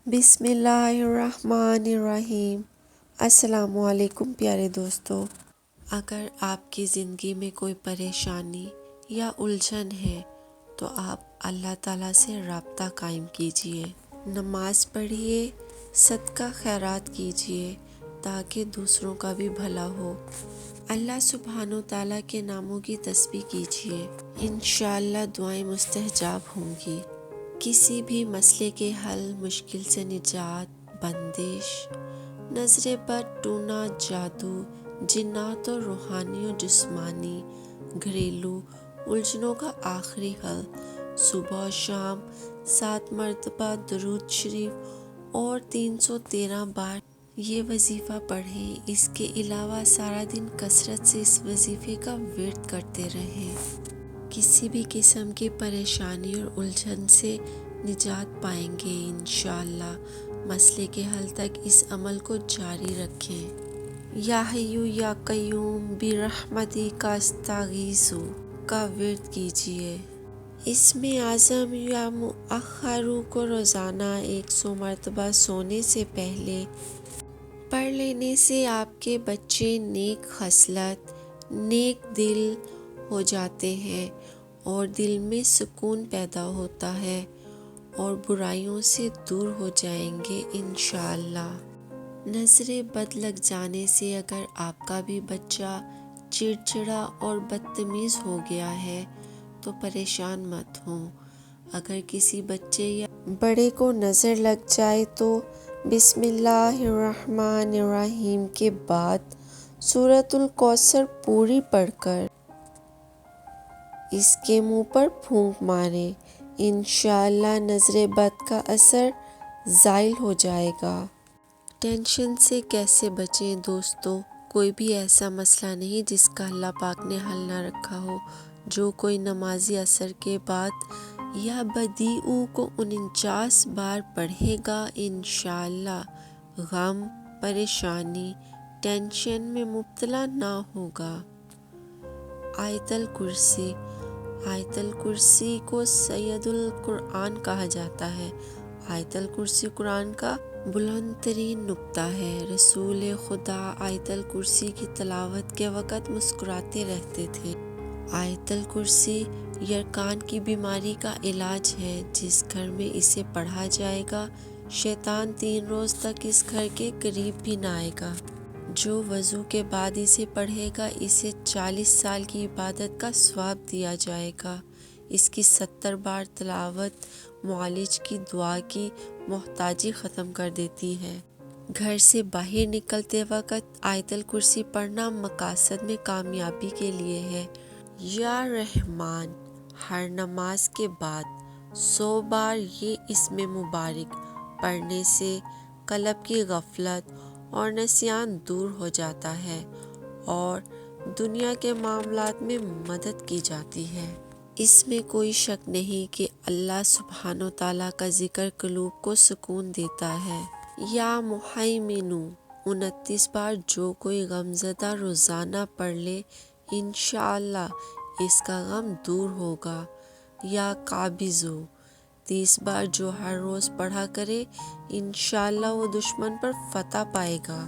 بسم اللہ الرحمن الرحیم۔ السلام علیکم پیارے دوستو۔ اگر آپ کی زندگی میں کوئی پریشانی یا الجھن ہے تو آپ اللہ تعالیٰ سے رابطہ قائم کیجئے، نماز پڑھیے، صدقہ خیرات کیجئے تاکہ دوسروں کا بھی بھلا ہو۔ اللہ سبحانہ و تعالیٰ کے ناموں کی تسبیح کیجئے، انشاءاللہ دعائیں مستجاب ہوں گی۔ کسی بھی مسئلے کے حل، مشکل سے نجات، بندش، نظر بد، ٹونا، جادو، جنات اور روحانی و جسمانی، گھریلو الجھنوں کا آخری حل، صبح و شام 7 مرتبہ درود شریف اور 313 بار یہ وظیفہ پڑھیں۔ اس کے علاوہ سارا دن کثرت سے اس وظیفے کا ورد کرتے رہیں۔ کسی بھی قسم کی پریشانی اور الجھن سے نجات پائیں گے انشاءاللہ۔ مسئلے کے حل تک اس عمل کو جاری رکھیں۔ یا حیّ یا قیوم برحمتک استغیث کا ورد کیجئے۔ اسم اعظم یا مؤخر کو روزانہ 100 مرتبہ سونے سے پہلے پڑھ لینے سے آپ کے بچے نیک خصلت، نیک دل ہو جاتے ہیں اور دل میں سکون پیدا ہوتا ہے اور برائیوں سے دور ہو جائیں گے انشاءاللہ۔ نظر بد لگ جانے سے اگر آپ کا بھی بچہ چڑچڑا اور بدتمیز ہو گیا ہے تو پریشان مت ہوں۔ اگر کسی بچے یا بڑے کو نظر لگ جائے تو بسم اللہ الرحمن الرحیم کے بعد سورۃ الکوثر پوری پڑھ کر اس کے منہ پر پھونک ماریں، انشاءاللہ نظر بد کا اثر زائل ہو جائے گا۔ ٹینشن سے کیسے بچیں دوستو؟ کوئی بھی ایسا مسئلہ نہیں جس کا اللہ پاک نے حل نہ رکھا ہو۔ جو کوئی نمازی عصر کے بعد یا بدیع کو 49 بار پڑھے گا انشاءاللہ غم، پریشانی، ٹینشن میں مبتلا نہ ہوگا۔ آیت الکرسی۔ آیت الکرسی کو سید القرآن کہا جاتا ہے۔ آیت الکرسی قرآن کا بلند ترین نقطہ ہے۔ رسول خدا آیت الکرسی کی تلاوت کے وقت مسکراتے رہتے تھے۔ آیت الکرسی یرقان کی بیماری کا علاج ہے۔ جس گھر میں اسے پڑھا جائے گا شیطان 3 روز تک اس گھر کے قریب بھی نہ آئے گا۔ جو وضو کے بعد اسے پڑھے گا اسے 40 سال کی عبادت کا ثواب دیا جائے گا۔ اس کی 70 بار تلاوت معالج کی دعا کی محتاجی ختم کر دیتی ہے۔ گھر سے باہر نکلتے وقت آیت الکرسی پڑھنا مقاصد میں کامیابی کے لیے ہے۔ یا رحمان۔ ہر نماز کے بعد 100 بار یہ اسم مبارک پڑھنے سے قلب کی غفلت اور نسیان دور ہو جاتا ہے اور دنیا کے معاملات میں مدد کی جاتی ہے۔ اس میں کوئی شک نہیں کہ اللہ سبحانہ و تعالیٰ کا ذکر قلوب کو سکون دیتا ہے۔ یا مہیمن 29 بار جو کوئی غم زدہ روزانہ پڑھ لے انشاءاللہ اس کا غم دور ہوگا۔ یا قابض 30 بار جو ہر روز پڑھا کرے انشاءاللہ وہ دشمن پر فتح پائے گا۔